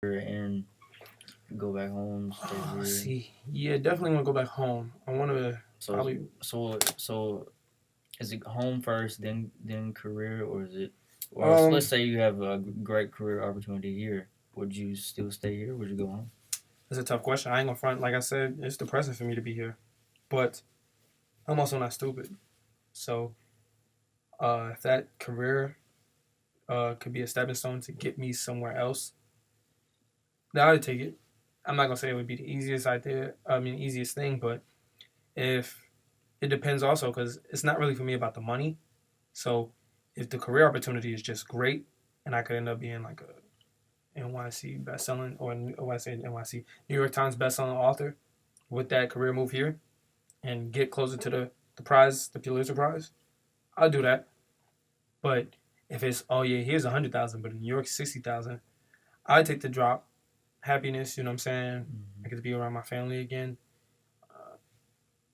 and go back home, stay Oh, here. see, yeah, definitely want to go back home. I want to So probably. so is it home first, then career, or is it? Or let's Um, say you have a great career opportunity here. Would you still stay here? Would you go home? it's a tough question. I ain't gonna front. Like I said, it's depressing for me to be here, but I'm also not stupid. So, if that career could be a stepping stone to get me somewhere else, then I'd take it. I'm not gonna say it would be the easiest idea. I mean, easiest thing, but if it depends also because it's not really for me about the money. So, if the career opportunity is just great, and I could end up being like a NYC bestselling or when I say NYC New York Times bestselling author with that career move here and get closer to the prize, the Pulitzer Prize, I'll do that. But if it's oh yeah, here's 100,000, but in New York 60,000, I take the drop. Happiness, you know what I'm saying? I Mm-hmm. get to be around my family again.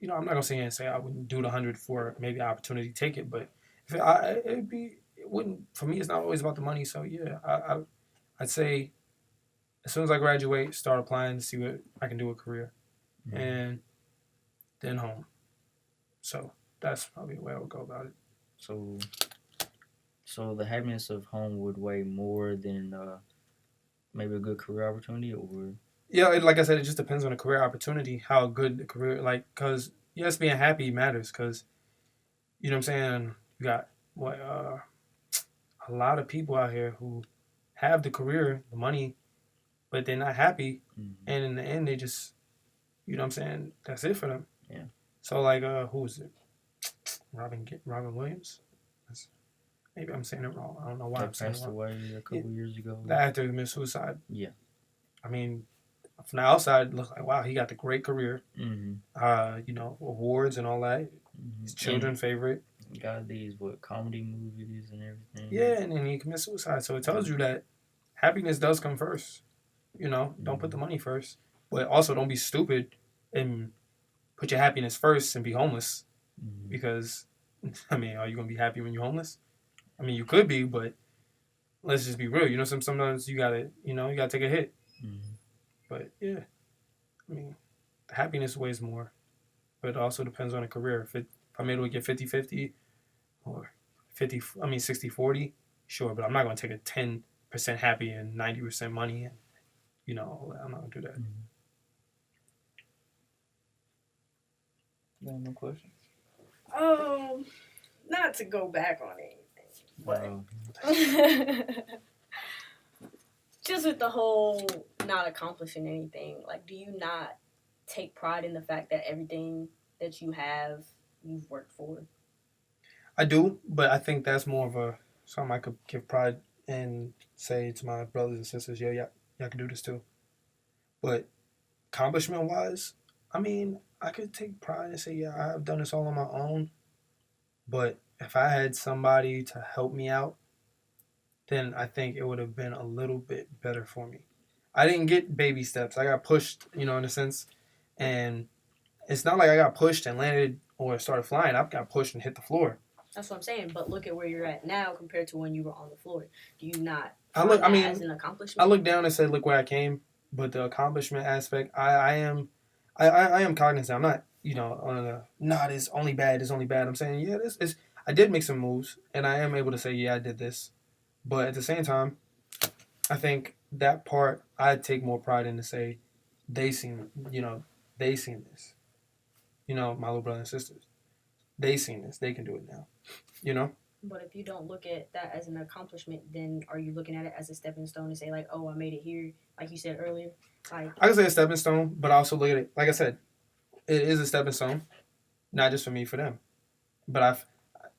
I'm not gonna sit here and say I wouldn't do the 100 for maybe an opportunity to take it, but if it wouldn't for me. It's not always about the money. So yeah, I'd say as soon as I graduate, start applying to see what I can do with career, Mm-hmm. and then home. So that's probably the way I would go about it. So so the happiness of home would weigh more than maybe a good career opportunity, or Yeah, like I said, it just depends on the career opportunity, how good the career, like, because yes, being happy matters, because you know what I'm saying. You got what a lot of people out here who have the career, the money, but they're not happy, mm-hmm. and in the end, they just, you know what I'm saying. That's it for them. Yeah, So like, who is it? Robin Williams. That's, maybe I'm saying it wrong. I don't know why I'm that saying it passed wrong. away a It, couple years ago. the actor who committed suicide. Yeah. I mean, from the outside, it looks like wow, he got the great career. Mm-hmm. Awards and all that. His Mm-hmm. And children favorite. got these what comedy movies and everything. Yeah, and then he commits suicide. So it tells you that happiness does come first. Don't put the Mm-hmm. money first, but also don't be stupid and put your happiness first and be homeless. Mm-hmm. Because, I mean, are you gonna be happy when you're homeless? I mean, you could be, but let's just be real. Sometimes you gotta take a hit. Mm-hmm. But yeah, I mean, happiness weighs more, but it also depends on the career. If I'm able to get 50-50 or 50, I mean 60-40, sure, but I'm not gonna take a 10% happy and 90% money, and I'm not gonna do that. Mm-hmm. No questions. Um, Not to go back on anything, Uh, but just with the whole not accomplishing anything, like, do you not take pride in the fact that everything that you have, you've worked for? I do, but I think that's more of a something I could give pride and say to my brothers and sisters, yeah, yeah, y'all can do this too. But accomplishment wise, I mean, I could take pride and say, yeah, I've done this all on my own. But if I had somebody to help me out, then I think it would have been a little bit better for me. I didn't get baby steps. I got pushed, in a sense. And it's not like I got pushed and landed or started flying. I got pushed and hit the floor. That's what I'm saying. But look at where you're at now compared to when you were on the floor. Do you not I look. find I that as mean, an I accomplishment? look down and say, "Look where I came." But the accomplishment aspect, I am cognizant. I'm not, on the not it's only bad. It's only bad. I'm saying, yeah, this is. I did make some moves, and I am able to say, yeah, I did this. But at the same time, I think that part I take more pride in to say, they seen, they seen this. My little brother and sisters, they seen this. They can do it now. You know. But if you don't look at that as an accomplishment, then are you looking at it as a stepping stone to say, like, oh, I made it here, like you said earlier? Like, I can say a stepping stone, but I also look at it like I said, it is a stepping stone, not just for me, for them. But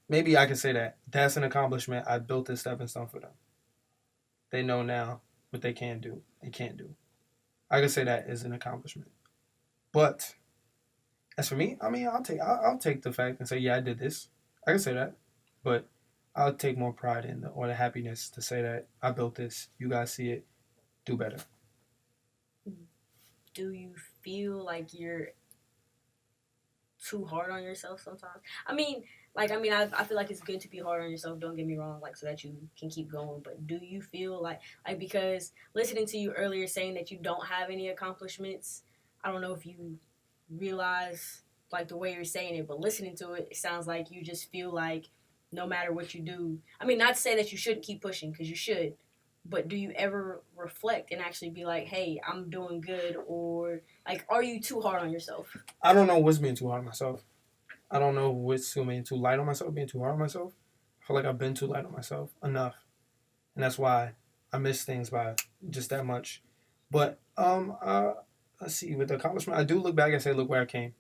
maybe I can say that that's an accomplishment. I built this stepping stone for them. They know now what they can do and can't do. I can say that is an accomplishment. But as for me, I mean, I'll take the fact and say, yeah, I did this. I can say that, but I'll take more pride in or the happiness to say that I built this. You guys see it. Do better. do you feel like you're too hard on yourself sometimes? I mean, like, I mean, I feel like it's good to be hard on yourself. Don't get me wrong, like, so that you can keep going. But do you feel like because listening to you earlier saying that you don't have any accomplishments, I don't know if you realize like the way you're saying it, but listening to it, it sounds like you just feel like no matter what you do, I mean, not to say that you shouldn't keep pushing because you should, but do you ever reflect and actually be like, hey, I'm doing good, or like, are you too hard on yourself? I don't know what's being too hard on myself. I don't know what's being too light on myself, being too hard on myself. I feel like I've been too light on myself enough, and that's why I miss things by just that much. But let's see, with the accomplishment, I do look back and say, look where I came,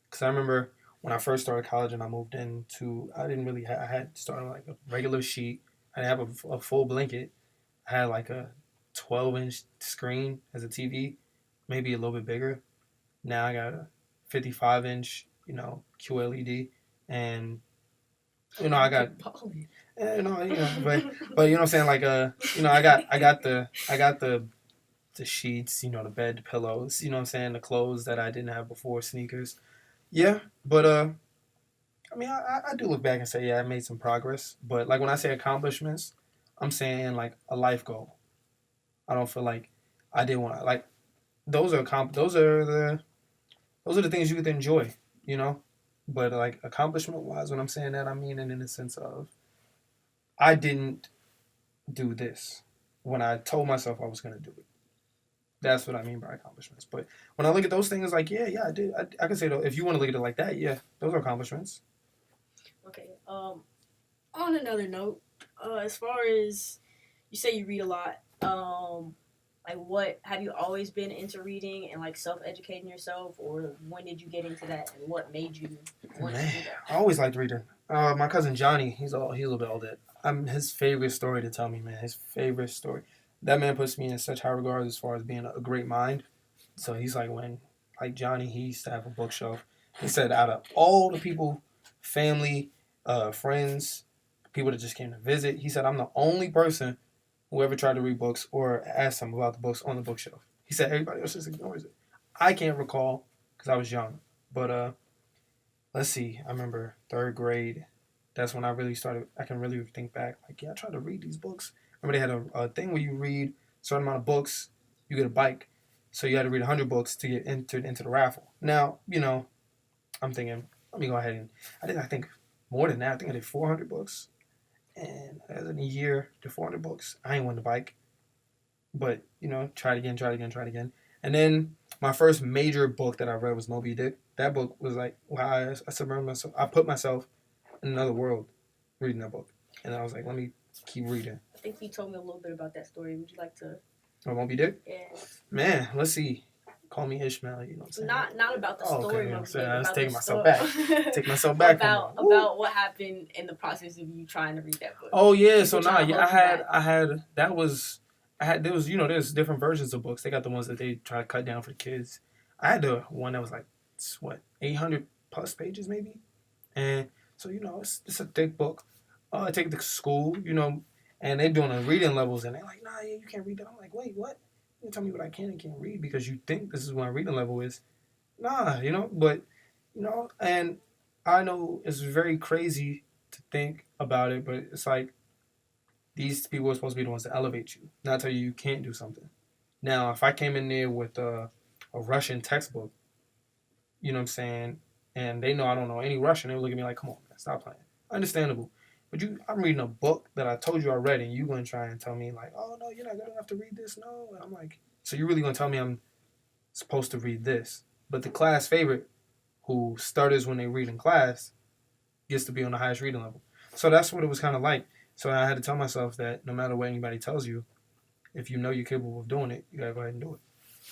because I remember when I first started college and I moved into, I didn't really, I had started like a regular sheet. I didn't have a full blanket. I had like a 12-inch screen as a TV, maybe a little bit bigger. Now I got a 55-inch, QLED, and I got, but you know what I'm saying, like I got the sheets, the bed, the pillows, you know what I'm saying, the clothes that I didn't have before, sneakers. Yeah, but I mean, I do look back and say, yeah, I made some progress. But like when I say accomplishments, I'm saying like a life goal. I don't feel like I did want to like those are the things you get to enjoy, you know. But like accomplishment wise, when I'm saying that, I mean it in the sense of I didn't do this when I told myself I was gonna do it. That's what I mean by accomplishments. But when I look at those things, like yeah, I did. I can say though, if you want to look at it like that, yeah, those are accomplishments. Okay. On another note, as far as you say you read a lot, like what have you always been into reading and like self-educating yourself, or when did you get into that and what made you want to do Man, that? I always liked reading. My cousin Johnny, he's a little bit older. I'm his favorite story to tell me, man. His favorite story. That man puts me in such high regards as far as being a great mind. So he's like Johnny, he used to have a bookshelf. He said out of all the people, family, friends, people that just came to visit, he said I'm the only person who ever tried to read books or asked him about the books on the bookshelf. He said everybody else just ignores it. I can't recall because I was young, but let's see. I remember third grade. That's when I really started. I can really think back. Like, yeah, I tried to read these books. Remember they had a thing where you read a certain amount of books, you get a bike. So you had to read 100 books to get entered into the raffle. Now, I'm thinking, let me go ahead and I think more than that. I think I did 400 books, and as in a year, did 400 books. I ain't won the bike, but tried again, tried again, tried again, and then my first major book that I read was Moby Dick. That book was like, wow, I submerged myself. I put myself in another world reading that book, and I was like, let me keep reading. I think you told me a little bit about that story. Would you like to? Oh, Moby Dick? Yeah. Man, let's see. Call me Ishmael. You know what I'm saying? Not about the story. Okay, Moby Dick, I was about taking the myself story. back. Take myself back. about what happened in the process of you trying to read that book. Oh yeah, People so trying to hold you back. there's different versions of books. They got the ones that they try to cut down for the kids. I had the one that was like 800 plus pages maybe, and so it's a thick book. I take it to school, and they're doing the reading levels, and they're like, nah, yeah, you can't read that. I'm like, wait, what? You tell me what I can and can't read because you think this is what a reading level is. Nah, but and I know it's very crazy to think about it, but it's like these people are supposed to be the ones to elevate you, not tell you you can't do something. Now, if I came in there with a Russian textbook, you know what I'm saying, and they know I don't know any Russian, they would look at me like, come on, man, stop playing. Understandable. But I'm reading a book that I told you I read, and you're going to try and tell me, like, oh, no, you're not good enough to read this? No. And I'm like, so you're really going to tell me I'm supposed to read this? But the class favorite, who stutters when they read in class, gets to be on the highest reading level. So that's what it was kind of like. So I had to tell myself that no matter what anybody tells you, if you know you're capable of doing it, you gotta go ahead and do it.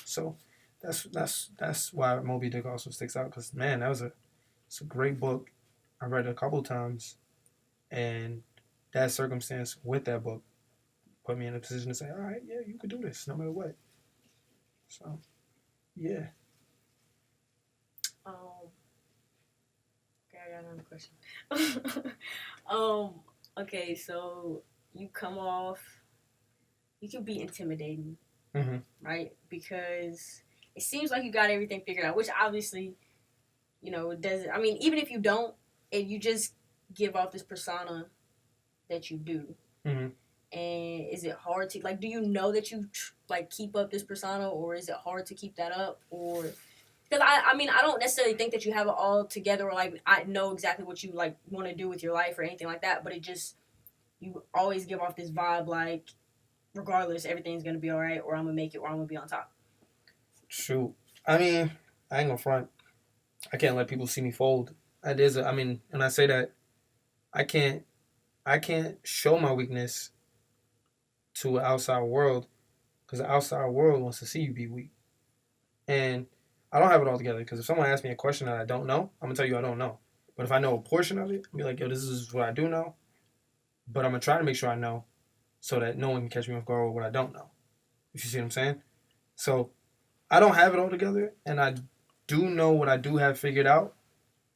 So that's why Moby Dick also sticks out, because man, it's a great book. I read it a couple times, and that circumstance with that book put me in a position to say, all right, yeah, you could do this no matter what. So yeah. Okay, I got another question. Okay, so you come off, you can be intimidating, right? Because it seems like you got everything figured out, which obviously, it doesn't. I mean, even if you don't, and you just give off this persona that you do. Mm-hmm. And is it hard to like? Do you know that you like keep up this persona, or is it hard to keep that up, or because I mean I don't necessarily think that you have it all together, or like I know exactly what you like want to do with your life or anything like that, but it just you always give off this vibe like regardless everything's gonna be all right, or I'm gonna make it, or I'm gonna be on top. Shoot. I mean, I ain't gonna front. I can't let people see me fold. That is, I mean, and I say that I can't, I can't show my weakness to an outside world because the outside world wants to see you be weak. And I don't have it all together because if someone asks me a question that I don't know, I'm gonna tell you I don't know. But if I know a portion of it, I'll be like, yo, this is what I do know. But I'm gonna try to make sure I know so that no one can catch me off guard with what I don't know. If you see what I'm saying? So I don't have it all together, and I do know what I do have figured out,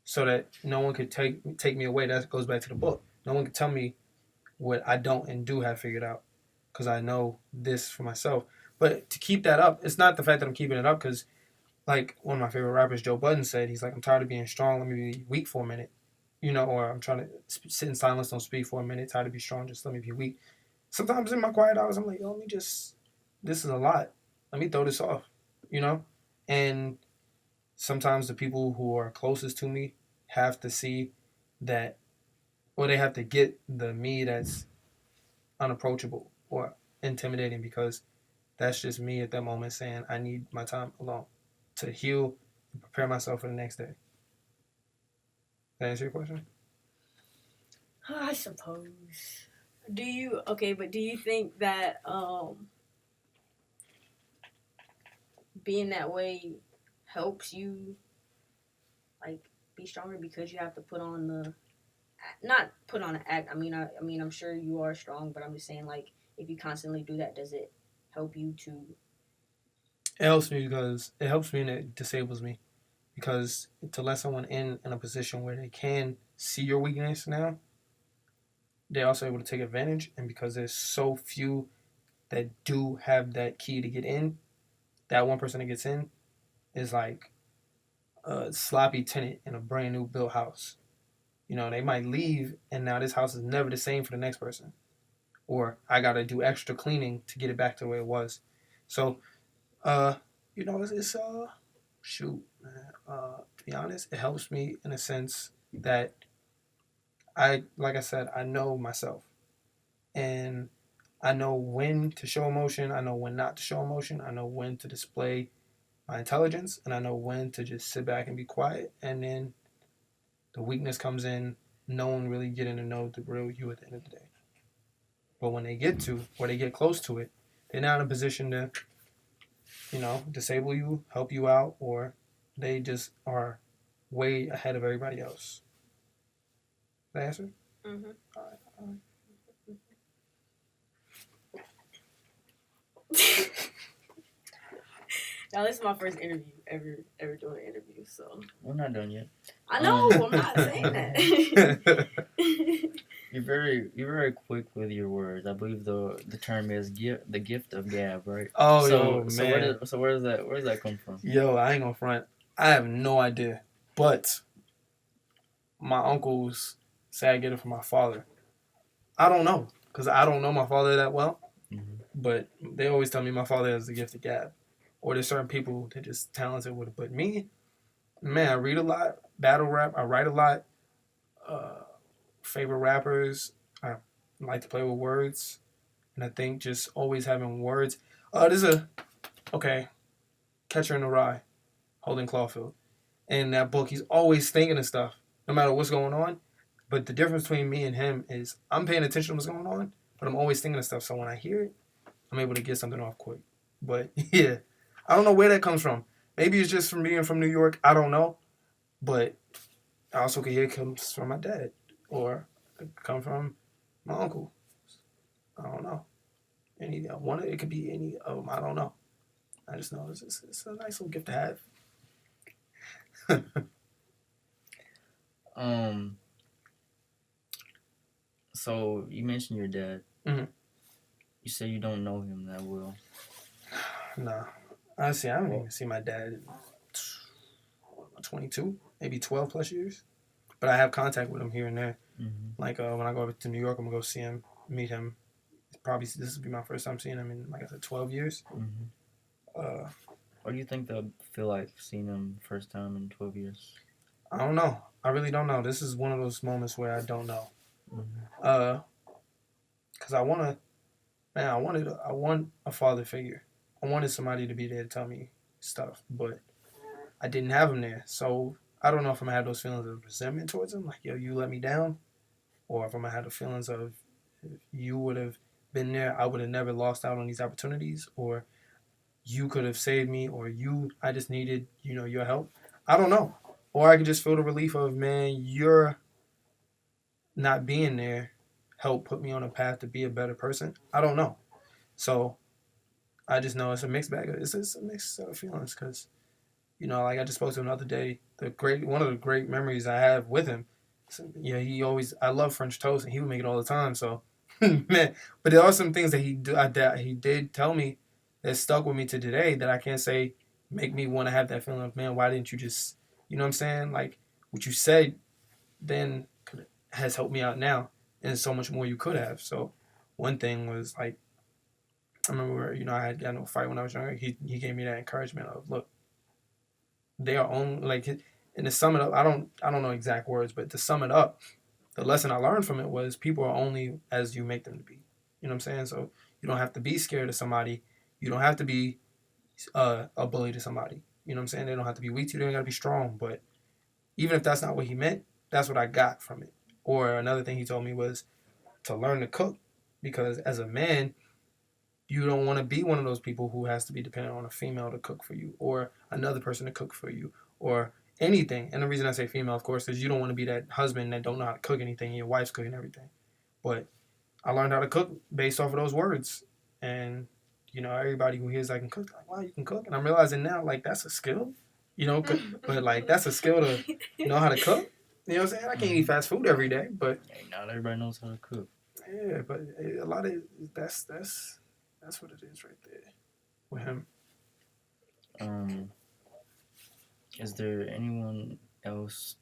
so that no one could take me away. That goes back to the book. No one can tell me what I don't and do have figured out, because I know this for myself. But to keep that up, it's not the fact that I'm keeping it up, because like one of my favorite rappers, Joe Budden, said, he's like, I'm tired of being strong. Let me be weak for a minute, or I'm trying to sit in silence, don't speak for a minute. Tired to be strong, just let me be weak. Sometimes in my quiet hours, I'm like, yo, this is a lot. Let me throw this off, and sometimes the people who are closest to me have to see that, or they have to get the me that's unapproachable or intimidating, because that's just me at that moment saying I need my time alone to heal and prepare myself for the next day. Did that answer your question? I suppose. Do you but do you think that being that way helps you like be stronger because you have to put on the not put on an act. I mean I'm sure you are strong, but I'm just saying like if you constantly do that, does it help you to It helps me because it helps me and it disables me, because to let someone in a position where they can see your weakness now, they're also able to take advantage, and because there's so few that do have that key to get in, that one person that gets in is like a sloppy tenant in a brand new built house. They might leave, and now this house is never the same for the next person. Or I gotta do extra cleaning to get it back to the way it was. So, it's shoot, man. To be honest, it helps me in a sense that like I said, I know myself, and I know when to show emotion. I know when not to show emotion. I know when to display my intelligence, and I know when to just sit back and be quiet. And then the weakness comes in. No one really getting to know the real you at the end of the day. But when they get to, or they get close to it, they're now in a position to, disable you, help you out, or they just are way ahead of everybody else. That answer? mm-hmm. All right. Now this is my first interview ever doing an interview, so We're not done yet. I know I'm not saying that. You're very quick with your words. I believe the term is the gift of gab, right? Oh, so man. Where does that come from? Yo, I ain't gonna front. I have no idea. But my uncles say I get it from my father. I don't know, because I don't know my father that well. Mm-hmm. But they always tell me my father has the gift of gab. Or there's certain people that just talented with it. But me, man, I read a lot, battle rap, I write a lot. Favorite rappers, I like to play with words. And I think just always having words. Catcher in the Rye, Holden Caulfield. In that book, he's always thinking of stuff, no matter what's going on. But the difference between me and him is I'm paying attention to what's going on, but I'm always thinking of stuff. So when I hear it, I'm able to get something off quick. But yeah, I don't know where that comes from. Maybe it's just from being from New York. I don't know. But I also could hear it comes from my dad, or it could come from my uncle. I don't know. It could be any of them. I don't know. I just know it's a nice little gift to have. So you mentioned your dad. Mm-hmm. You say you don't know him that well. Nah. Honestly, I don't even see my dad in 22, maybe 12 plus years. but I have contact with him here and there. Mm-hmm. Like when I go over to New York, I'm gonna go see him, meet him. Probably this will be my first time seeing him in, like I said, 12 years. Mm-hmm. Uh, What do you think they'll feel like seeing them first time in 12 years? I don't know. I really don't know. This is one of those moments where I don't know. Mm-hmm. Cause I wanna, man, I want a father figure. I wanted somebody to be there to tell me stuff, but I didn't have him there. So I don't know if I'm gonna have those feelings of resentment towards him, like yo, you let me down, or if I'm gonna have the feelings of if you would have been there, I would have never lost out on these opportunities, or you could have saved me, or I just needed, your help. I don't know. Or I could just feel the relief of, man, you're not being there helped put me on a path to be a better person. I don't know. So I just know it's a mixed bag. It's a mixed set of feelings because, like I just spoke to him the other day. One of the great memories I have with him. So, yeah, I love French toast and he would make it all the time. So, man, but there are some things that he did tell me that stuck with me to today that I can't say make me want to have that feeling of, man, why didn't you just, you know what I'm saying? Like what you said then has helped me out now, and so much more you could have. So, one thing was like I remember, I had gotten into a fight when I was younger. He gave me that encouragement of, look, they are only like, and to sum it up, I don't know exact words, but to sum it up, the lesson I learned from it was people are only as you make them to be. You know what I'm saying? So you don't have to be scared of somebody. You don't have to be a bully to somebody. You know what I'm saying? They don't have to be weak to you. They don't got to be strong. But even if that's not what he meant, that's what I got from it. Or another thing he told me was to learn to cook, because as a man, you don't want to be one of those people who has to be dependent on a female to cook for you, or another person to cook for you, or anything. And the reason I say female, of course, is you don't want to be that husband that don't know how to cook anything. Your wife's cooking everything. But I learned how to cook based off of those words. And, everybody who hears I can cook, like, wow, you can cook. And I'm realizing now, like, that's a skill, but, like, that's a skill to know how to cook. You know what I'm saying? I can't eat fast food every day, but Hey, not everybody knows how to cook. yeah, but a lot of that's what it is right there with him. Um, is there anyone else,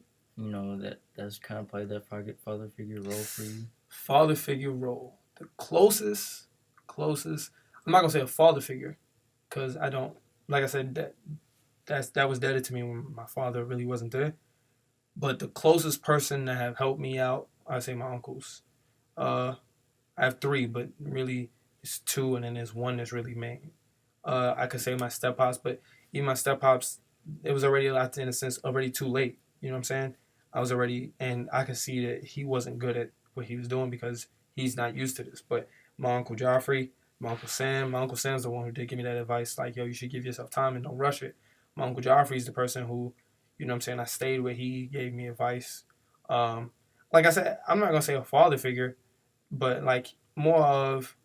that's kind of played that father figure role for you? Father figure role, the closest. I'm not gonna say a father figure, because I don't. Like I said, that was dead to me when my father really wasn't there. But the closest person that have helped me out, I say my uncles. Uh, I have three, but really it's two, and then there's one that's really main. I could say my step pops, but even my step pops, it was already, in a sense, already too late. You know what I'm saying? I was already, and I could see that he wasn't good at what he was doing because he's not used to this. But my uncle Joffrey, my uncle Sam's the one who did give me that advice, like, yo, you should give yourself time and don't rush it. My uncle Joffrey's the person who, you know what I'm saying, I stayed where he gave me advice. Um, like I said, I'm not gonna say a father figure, but like more of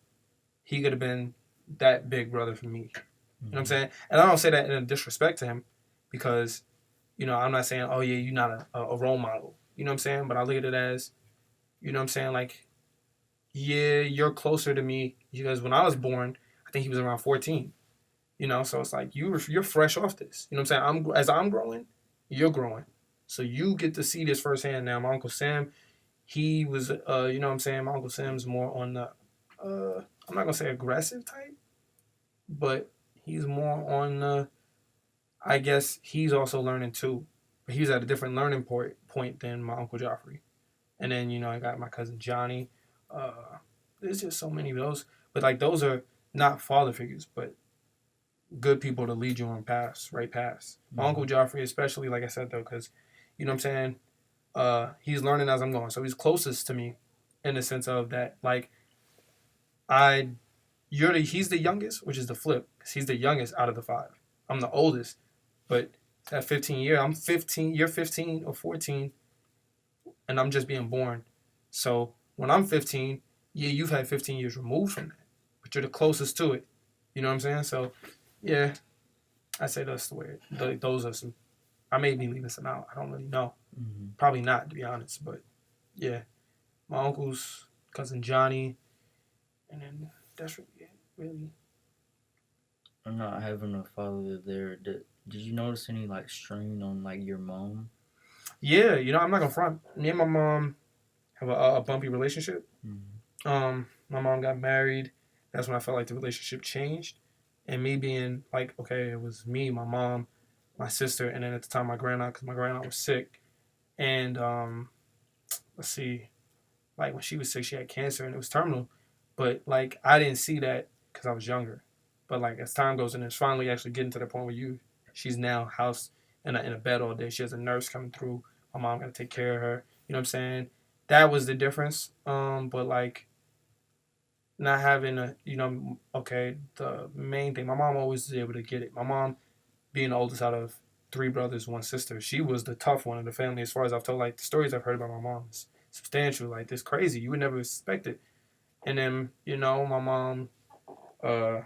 he could have been that big brother for me. You know what I'm saying? And I don't say that in a disrespect to him because, I'm not saying, oh yeah, you're not a role model. You know what I'm saying? But I look at it as, you know what I'm saying? Like, yeah, you're closer to me because when I was born, I think he was around 14. So it's like you're fresh off this. You know what I'm saying? As I'm growing, you're growing. So you get to see this firsthand now. My Uncle Sam, he was, you know what I'm saying? My Uncle Sam's more on the, I'm not going to say aggressive type, but he's more on the, I guess he's also learning too. But he's at a different learning point than my Uncle Joffrey. And then, I got my cousin Johnny. There's just so many of those. But like those are not father figures, but good people to lead you on right paths. My Uncle Joffrey, especially, like I said, though, because, you know what I'm saying? He's learning as I'm going. So he's closest to me in the sense of that, like, I he's the youngest, which is the flip, because he's the youngest out of the five. I'm the oldest, but at 15 year, I'm 15. You're 15 or 14, and I'm just being born. So when I'm 15, yeah, you've had 15 years removed from that, but you're the closest to it. You know what I'm saying? So yeah, I say that's the way. Those are some. I may be leaving some out. I don't really know. Mm-hmm. Probably not, to be honest. But yeah, my uncle's cousin Johnny, and then that's really it. Really. I'm not having a father there. Did you notice any like strain on like your mom? Yeah, I'm not gonna front. Me and my mom have a bumpy relationship. Mm-hmm. My mom got married. That's when I felt like the relationship changed, and me being like, okay, it was me, my mom, my sister, and then at the time my grandaunt, because my grandaunt was sick, and let's see, like when she was sick, she had cancer and it was terminal, but like I didn't see that because I was younger, but like as time goes and it's finally actually getting to the point where she's now house in a bed all day. She has a nurse coming through. My mom got to take care of her. You know what I'm saying? That was the difference. But like not having okay, the main thing, my mom always was able to get it. My mom being the oldest out of three brothers, one sister, she was the tough one in the family. As far as I've told, like the stories I've heard about my mom is substantial. Like this crazy, you would never expect it. And then my mom uh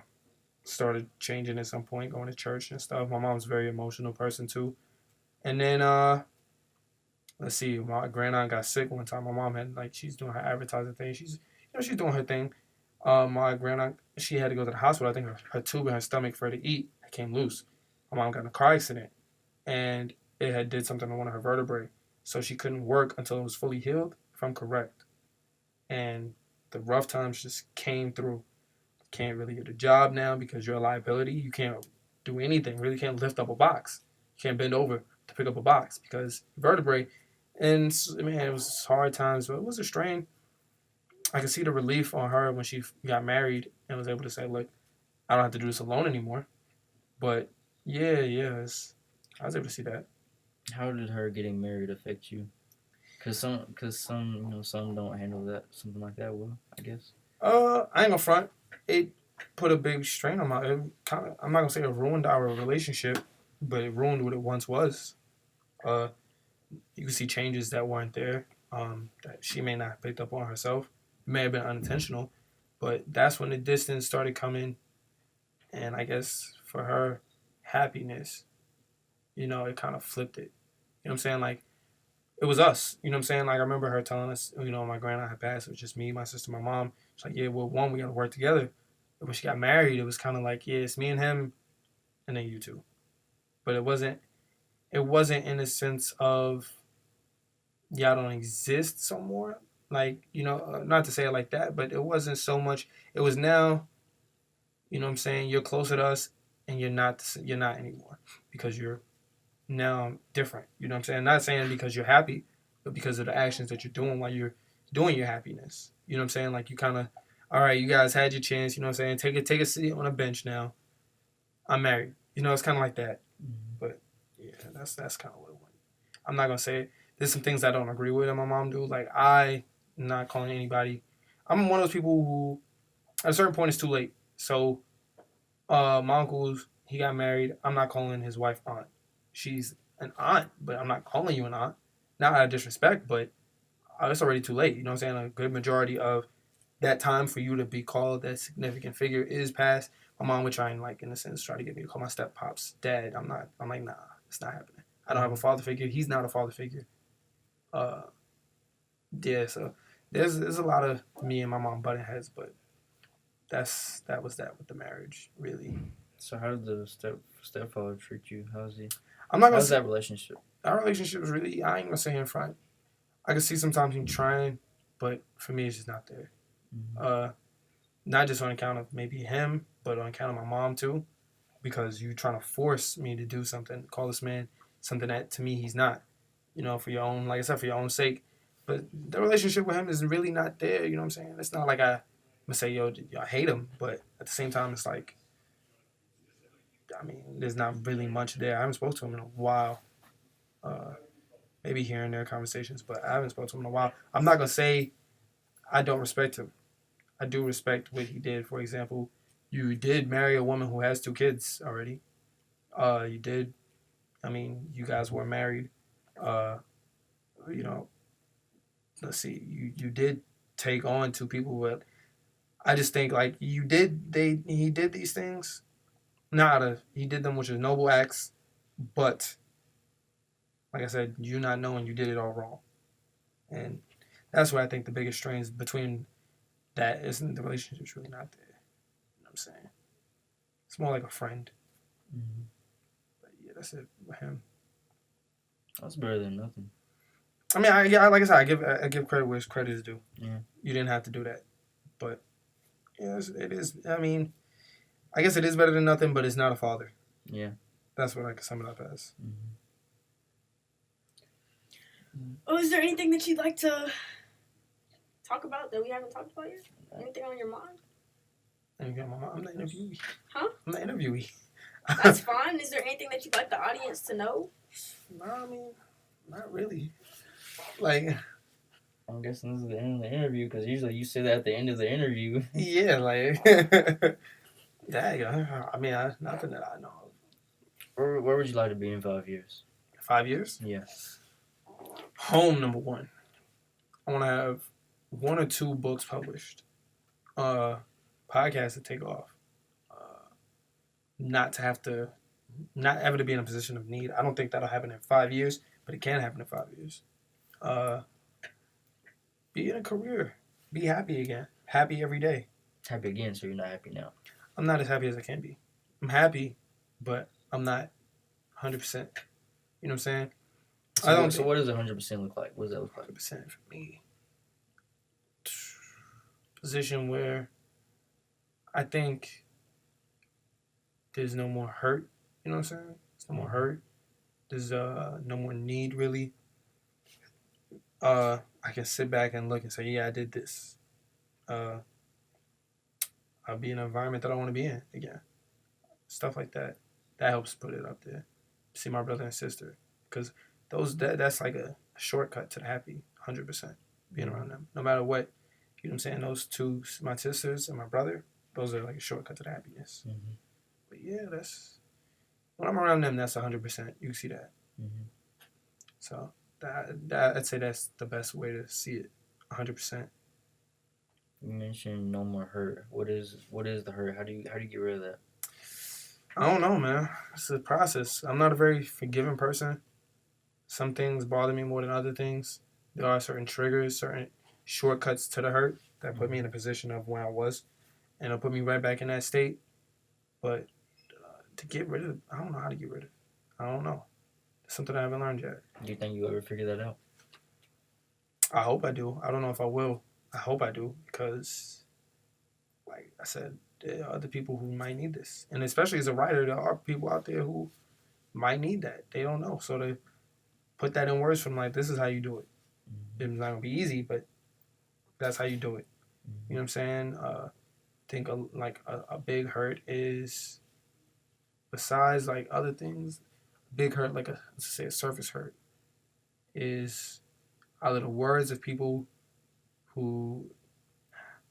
started changing at some point, going to church and stuff. My mom's a very emotional person too. And then let's see, my grandaunt got sick one time. My mom had like she's doing her advertising thing. She's doing her thing. My grandaunt, she had to go to the hospital. I think her tube in her stomach for her to eat came loose. My mom got in a car accident, and it had did something to one of her vertebrae, so she couldn't work until it was fully healed, if I'm correct. And the rough times just came through. Can't really get a job now because you're a liability. You can't do anything. Really can't lift up a box. You can't bend over to pick up a box because vertebrae. And man, it was hard times, but it was a strain. I could see the relief on her when she got married and was able to say, "Look, I don't have to do this alone anymore." But yeah, I was able to see that. How did her getting married affect you? Cause some, some don't handle that something like that well. I guess. I ain't gonna front. It put a big strain on my. It kinda, I'm not gonna say it ruined our relationship, but it ruined what it once was. Uh, you can see changes that weren't there. That she may not have picked up on herself. It may have been unintentional, but that's when the distance started coming, and I guess for her happiness, it kind of flipped it. You know what I'm saying? Like it was us. You know what I'm saying? Like I remember her telling us, my grandma had passed. It was just me, my sister, my mom. She's like, yeah, well, one, we got to work together. But when she got married, it was kind of like, yeah, it's me and him, and then you two. But it wasn't. It wasn't in a sense of y'all don't exist somewhere. Like not to say it like that, but it wasn't so much. It was now. You know what I'm saying? You're closer to us, and you're not. You're not anymore because you're now different. You know what I'm saying? Not saying because you're happy, but because of the actions that you're doing while you're doing your happiness. You know what I'm saying? Like you kind of, all right, you guys had your chance. You know what I'm saying? Take a seat on a bench now. I'm married. It's kind of like that. Mm-hmm. But yeah, that's kind of what it went. I'm not gonna say it. There's some things I don't agree with that my mom do. Like I not calling anybody. I'm one of those people who at a certain point it's too late. So my uncle's he got married. I'm not calling his wife aunt. She's an aunt, but I'm not calling you an aunt. Not out of disrespect, but it's already too late. You know what I'm saying? A good majority of that time for you to be called that significant figure is past. My mom would try and like in a sense try to get me to call my step pops dad. I'm not. I'm like nah, it's not happening. I don't have a father figure. He's not a father figure. Uh, yeah. So there's a lot of me and my mom butting heads, but that was that with the marriage really. So how did the stepfather treat you? How's he? I'm not gonna How's say that relationship? our relationship is really. I ain't gonna say in front. I can see sometimes him trying, but for me, it's just not there. Mm-hmm. Uh, Not just on account of maybe him, but on account of my mom too, because you trying to force me to do something, call this man something that to me he's not. For your own, like I said, for your own sake. But the relationship with him is really not there. You know what I'm saying? It's not like I'm gonna say, yo, I hate him, but at the same time, it's like, I mean, there's not really much there. I haven't spoken to him in a while. Uh, Maybe here and there conversations, but I haven't spoken to him in a while. I'm not gonna say I don't respect him. I do respect what he did. For example, you did marry a woman who has two kids already. You did. I mean, you guys were married. Uh, you know, let's see. You did take on two people, but I just think like you did. He did these things. He did them which are noble acts, but like I said, you not knowing you did it all wrong, and that's what I think the biggest strains between that isn't the relationship's really not there. You know what I'm saying? It's more like a friend. Mm-hmm. But yeah, that's it with him. That's better than nothing. I mean, like I said, I give credit where credit is due. Yeah. You didn't have to do that, but yes, it is. I mean, I guess it is better than nothing, but it's not a father. Yeah. That's what I can sum it up as. Mm-hmm. Oh, is there anything that you'd like to talk about that we haven't talked about yet? Anything on your mind? And again, I'm the interviewee. Huh? I'm the interviewee. That's fine. Is there anything that you'd like the audience to know? No, I mean, not really. Like, I'm guessing this is the end of the interview because usually you say that at the end of the interview. yeah, like, yeah. I mean, nothing that I know of. Where would you like to be in 5 years? 5 years? Yeah. Home, number one. I want to have 1 or 2 books published. Podcasts to take off. Not ever to be in a position of need. I don't think that'll happen in 5 years, but it can happen in 5 years. Be in a career. Be happy again. Happy every day. Happy again, so you're not happy now. I'm not as happy as I can be. I'm happy, but I'm not 100%. You know what I'm saying? So what does 100% look like? What does that look like? 100% for me. Position where I think there's no more hurt. You know what I'm saying? There's no more hurt. There's no more need really. I can sit back and look and say, yeah, I did this. I'll be in an environment that I want to be in again. Stuff like that. That helps put it up there. See my brother and sister. Because that's like a shortcut to the happy, 100%. Being around them. No matter what, you know what I'm saying? Those two, my sisters and my brother, those are like a shortcut to the happiness. Mm-hmm. But yeah, when I'm around them, that's 100%. You can see that. Mm-hmm. So I'd say that's the best way to see it, 100%. You mentioned no more hurt. What is the hurt? How do you get rid of that? I don't know, man. It's a process. I'm not a very forgiving person. Some things bother me more than other things. There are certain triggers, certain shortcuts to the hurt that put me in a position of where I was, and it'll put me right back in that state. But to get rid of it, I don't know how to get rid of it. I don't know. It's something I haven't learned yet. Do you think you'll ever figure that out? I hope I do. I don't know if I will. I hope I do because, like I said, there are other people who might need this. And especially as a writer, there are people out there who might need that. They don't know. So to put that in words from like, this is how you do it. Mm-hmm. It's not going to be easy, but that's how you do it. Mm-hmm. You know what I'm saying? I think a big hurt is, besides like other things, big hurt, like let's say a surface hurt, is either the words of people who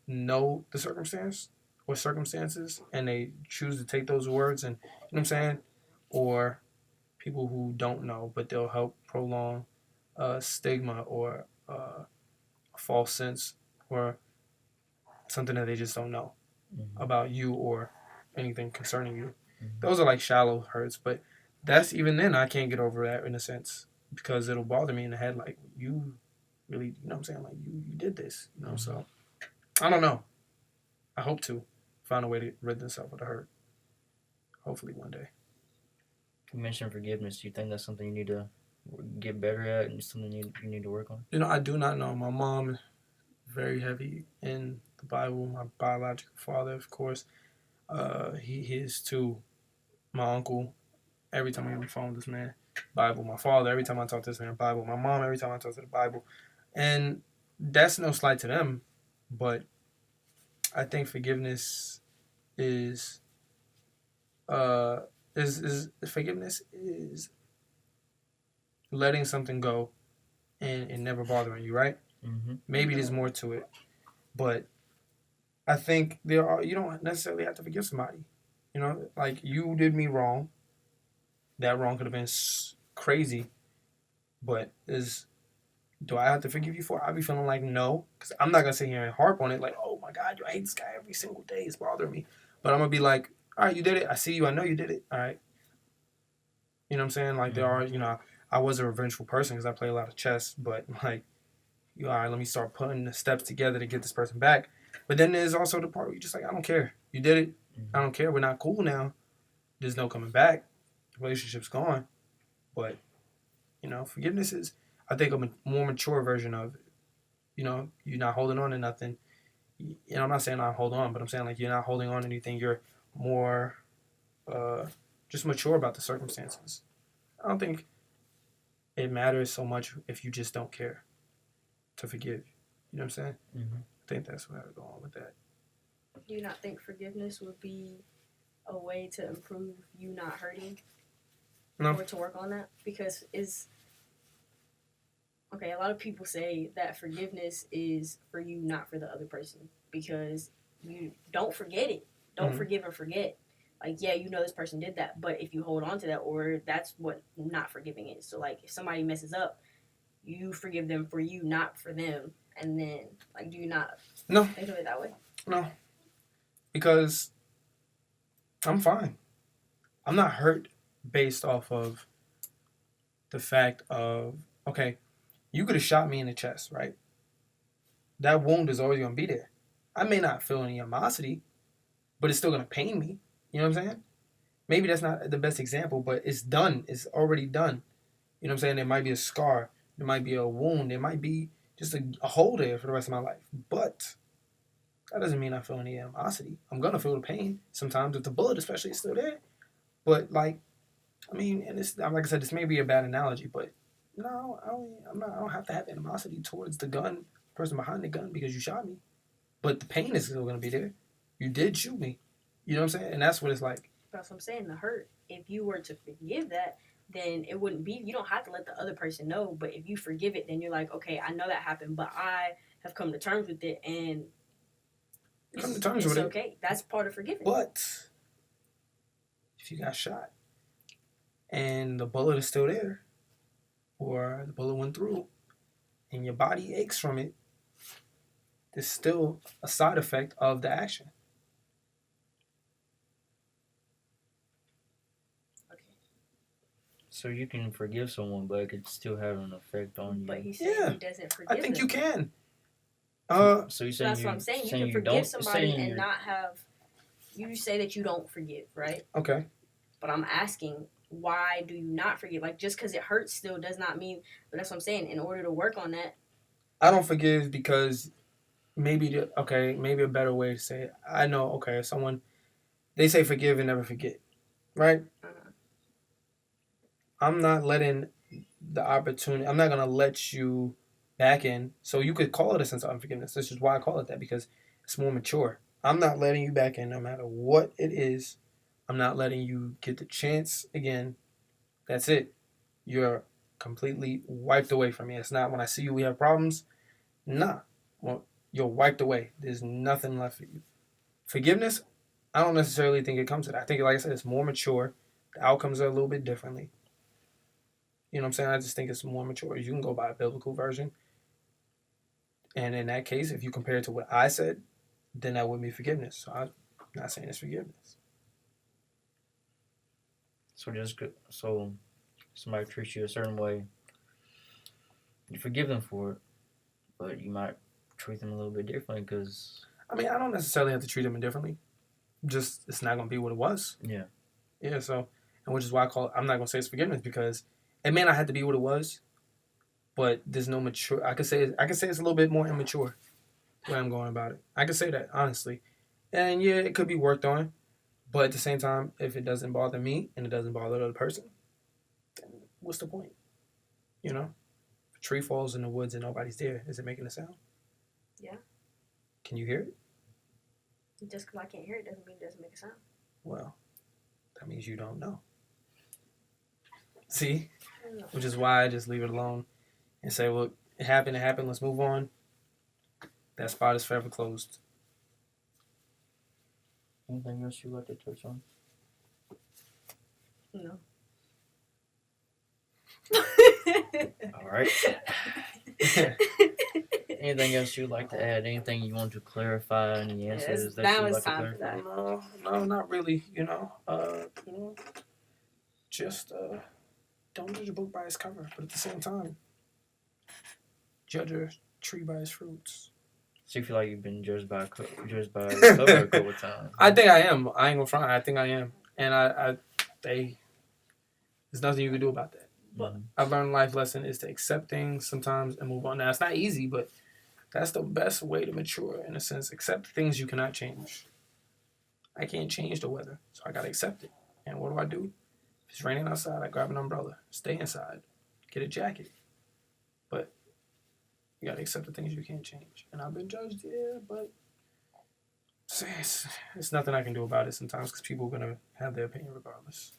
know the circumstance or circumstances and they choose to take those words and, you know what I'm saying? Or people who don't know, but they'll help prolong a stigma or a false sense or something that they just don't know about you or anything concerning you. Those are like shallow hurts, but that's even then I can't get over that in a sense because it'll bother me in the head like you really, you know what I'm saying? Like you did this, you know, so I don't know. I hope to find a way to rid myself of the hurt. Hopefully one day. You mentioned forgiveness. Do you think that's something you need to get better at and something you need to work on? You know, I do not know. My mom is very heavy in the Bible. My biological father, of course, he is too. My uncle, every time I get on the phone with this man, Bible. My father, every time I talk to this man, Bible. My mom, every time I talk to the Bible. And that's no slight to them, but I think forgiveness is forgiveness is letting something go and never bothering you, right? Mm-hmm. Maybe there's more to it, but I think you don't necessarily have to forgive somebody. You know, like you did me wrong. That wrong could have been crazy, but do I have to forgive you for it? I'll be feeling like no, because I'm not gonna sit here and harp on it like, oh my God, I hate this guy every single day. It's bothering me. But I'm gonna be like, all right, you did it. I see you. I know you did it. All right. You know what I'm saying? Like there are, you know, I was a revengeful person because I play a lot of chess, but like, all right, let me start putting the steps together to get this person back. But then there's also the part where you're just like, I don't care. You did it. I don't care. We're not cool now. There's no coming back. The relationship's gone. But, you know, forgiveness is, I think a more mature version of it. You're not holding on to nothing. I'm not saying not hold on, but I'm saying like you're not holding on to anything. You're more just mature about the circumstances. I don't think it matters so much if you just don't care to forgive. You know what I'm saying? Mm-hmm. I think that's where I go on with that. Do you not think forgiveness would be a way to improve you not hurting? No. Or to work on that? Because okay, a lot of people say that forgiveness is for you, not for the other person. Because you don't forget it. Don't forgive and forget. Like, yeah, this person did that, but if you hold on to that, or that's what not forgiving is. So, like, if somebody messes up, you forgive them for you, not for them. And then, like, do you not think of it that way? No. Because I'm fine. I'm not hurt based off of the fact of, okay, you could have shot me in the chest, right? That wound is always going to be there. I may not feel any animosity, but it's still going to pain me. You know what I'm saying? Maybe that's not the best example, but it's done. It's already done. You know what I'm saying? There might be a scar. There might be a wound. There might be just a hole there for the rest of my life. But that doesn't mean I feel any animosity. I'm going to feel the pain sometimes if the bullet especially is still there. But, like, I mean, and it's, like I said, this may be a bad analogy, but no, I don't have to have animosity towards the person behind the gun because you shot me. But the pain is still going to be there. You did shoot me. You know what I'm saying? And that's what it's like. That's what I'm saying, the hurt. If you were to forgive that, then it wouldn't be, you don't have to let the other person know, but if you forgive it, then you're like, okay, I know that happened, but I have come to terms with it, and it's okay. That's part of forgiving. But if you got shot and the bullet is still there, or the bullet went through, and your body aches from it, there's still a side effect of the action. So you can forgive someone, but it could still have an effect on you. But he said he doesn't forgive I think them. you can. So you saying that's what I'm saying. You can forgive somebody and not have. You say that you don't forgive, right? Okay. But I'm asking, why do you not forgive? Like, just because it hurts still does not mean. But that's what I'm saying. In order to work on that, I don't forgive because maybe a better way to say it. I know. Okay, someone they say forgive and never forget, right? I'm not letting the opportunity. I'm not gonna let you back in. So you could call it a sense of unforgiveness. This is why I call it that, because it's more mature. I'm not letting you back in, no matter what it is. I'm not letting you get the chance again. That's it. You're completely wiped away from me. It's not when I see you we have problems. Nah. Well, you're wiped away. There's nothing left for you. Forgiveness, I don't necessarily think it comes to that. I think, like I said, it's more mature. The outcomes are a little bit differently. You know what I'm saying? I just think it's more mature. You can go by a biblical version. And in that case, if you compare it to what I said, then that would be forgiveness. So I'm not saying it's forgiveness. So somebody treats you a certain way, you forgive them for it, but you might treat them a little bit differently because... I mean, I don't necessarily have to treat them indifferently. Just, it's not going to be what it was. Yeah. Yeah, so, and which is why I'm not going to say it's forgiveness, because it may not have to be what it was, but there's no mature. I could say it's a little bit more immature the way I'm going about it. I could say that, honestly. And yeah, it could be worked on, but at the same time, if it doesn't bother me and it doesn't bother the other person, then what's the point? You know? If a tree falls in the woods and nobody's there, is it making a sound? Yeah. Can you hear it? Just because I can't hear it doesn't mean it doesn't make a sound. Well, that means you don't know. See? Which is why I just leave it alone and say, well, it happened, let's move on. That spot is forever closed. Anything else you'd like to touch on? No. All right. Anything else you'd like to add? Anything you want to clarify? Any answers that you'd like to clarify? No, not really. Just don't judge a book by its cover, but at the same time, judge a tree by its fruits. So you feel like you've been judged by the cover a couple of times? I think I am. I ain't gonna front. I think I am, and there's nothing you can do about that. But I learned life lesson is to accept things sometimes and move on. Now, it's not easy, but that's the best way to mature, in a sense. Accept things you cannot change. I can't change the weather, so I got to accept it. And what do? If it's raining outside, I grab an umbrella. Stay inside. Get a jacket. But you got to accept the things you can't change. And I've been judged, yeah, but it's nothing I can do about it sometimes because people are going to have their opinion regardless.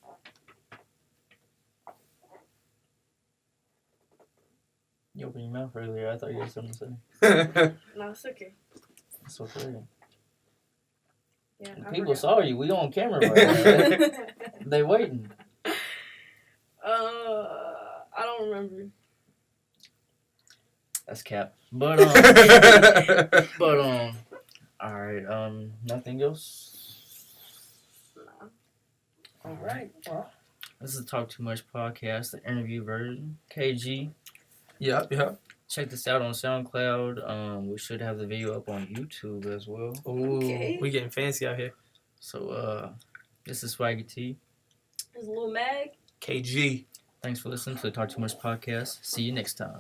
You opened your mouth earlier. I thought you had something to say. no, it's okay. It's okay. Yeah, People saw you. We on camera right now. They waiting. I don't remember. That's cap. But all right. Nothing else. No. All right. Well, this is the Talk Too Much podcast, the interview version. KG. Yep. Check this out on SoundCloud. We should have the video up on YouTube as well. Ooh, Okay. we getting fancy out here. So, this is Swaggy T. There's a little mag. KG. Thanks for listening to the Talk Too Much podcast. See you next time.